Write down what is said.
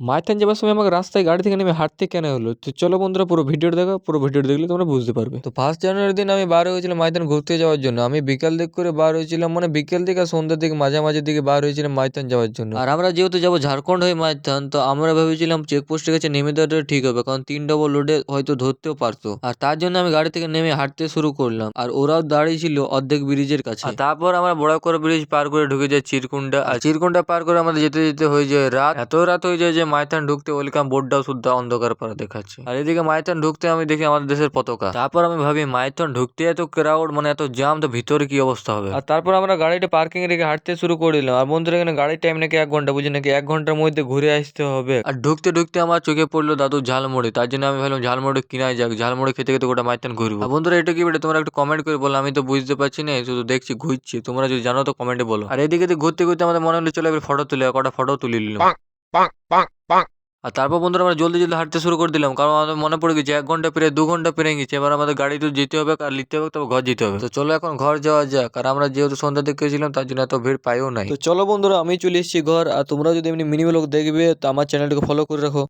মাইথন যাবার সময় আমাকে রাস্তায় গাড়ি থেকে নেমে হাঁটতে কেন হলো? তো চলো বন্ধুরা পুরো ভিডিওটা দেখো, পুরো ভিডিওটা দেখলে তোমরা বুঝতে পারবে। তো 1 জানুয়ারির দিন আমি বার হয়েছিলাম মাইথন ঘুরতে যাওয়ার জন্য। আমি বিকাল দিক করে বার হয়েছিলাম, মানে বিকেল দিকে আর সন্ধ্যার দিকে মাঝামাঝির দিকে বার হয়েছিলাম মাইথন যাওয়ার জন্য। আর আমরা যেহেতু যাবো ঝাড়খণ্ড হয়ে মাইথন, তো আমরা ভেবেছিলাম চেকপোস্টের কাছে নেমে দেওয়াটা ঠিক হবে, কারণ 3 ডবল রোডে হয়তো ধরতেও পারতো। আর তার জন্য আমি গাড়ি থেকে নেমে হাঁটতে শুরু করলাম, আর ওরাও দাঁড়িয়ে ছিল অর্ধেক ব্রিজের কাছে। আর তারপর আমরা বড়াকর ব্রিজ পার করে ঢুকে যাই চিরকুন্ডা, আর চিরকুন্ডা পার করে আমাদের যেতে যেতে হয়ে যায় রাত। এত রাত হয়ে যায় যে মাইথন ঢুকতে ওয়েলকাম বোর্ডটাও শুদ্ধ অন্ধকার পাড়া দেখাচ্ছে। আর এদিকে মাইথন ঢুকতে আমি দেখি আমাদের দেশের পতাকা। তারপর আমি ভাবি মাইথন ঢুকতে এত ক্রাউড, মানে এত জ্যাম, তো ভিতরে কি অবস্থা হবে। আর তারপর আমরা গাড়িটা পার্কিং রেখে হাঁটতে শুরু করে দিলাম। আর বন্ধুরা এখানে গাড়ির টাইম নাকি 1 ঘন্টা, বুঝি নাকি 1 ঘন্টার মধ্যে ঘুরে আসতে হবে। আর ঢুকতে ঢুকতে আমার চোখে পড়লো দাদু ঝালমুড়ি, তার জন্য আমি ভাবলাম ঝালমুড়ি কিনাই যাক, ঝালমুড়ি খেতে খেতে গোটা মাইথন ঘুরবো। আর বন্ধুরা এটা কি বেটা, তোমরা একটু কমেন্ট করে বলো, আমি তো বুঝতে পারছি না, শুধু দেখছি ঘুরছি, তোমরা যদি জানো তো কমেন্টে বলো। আর এদিকে ঘুরতে ঘুরতে আমাদের মনে হলো চলো এবার ফটো তুলে, কটা ফটো তুলে নিলাম। আর তারপর বন্ধুরা আমরা জলদি জলদি হাঁটতে শুরু করে দিলাম, কারণ আমাদের মনে পড়ে গেছে 1 ঘন্টা পেরিয়ে 2 ঘন্টা পেরিয়ে গেছে। এবার আমাদের গাড়ি তো যেতে হবে, আর লিখতে হবে, তবে ঘর যেতে হবে। তো চলো এখন ঘর যাওয়া যাক, আর আমরা যেহেতু সন্ধ্যা দিকে গেছিলাম তার জন্য এত ভিড় পাইও নাই। তো চলো বন্ধুরা আমি চলে এসেছি ঘর, আর তোমরা যদি এমনি মিনি ব্লগ দেখবে তো আমার চ্যানেলটাকে ফলো করে রাখো।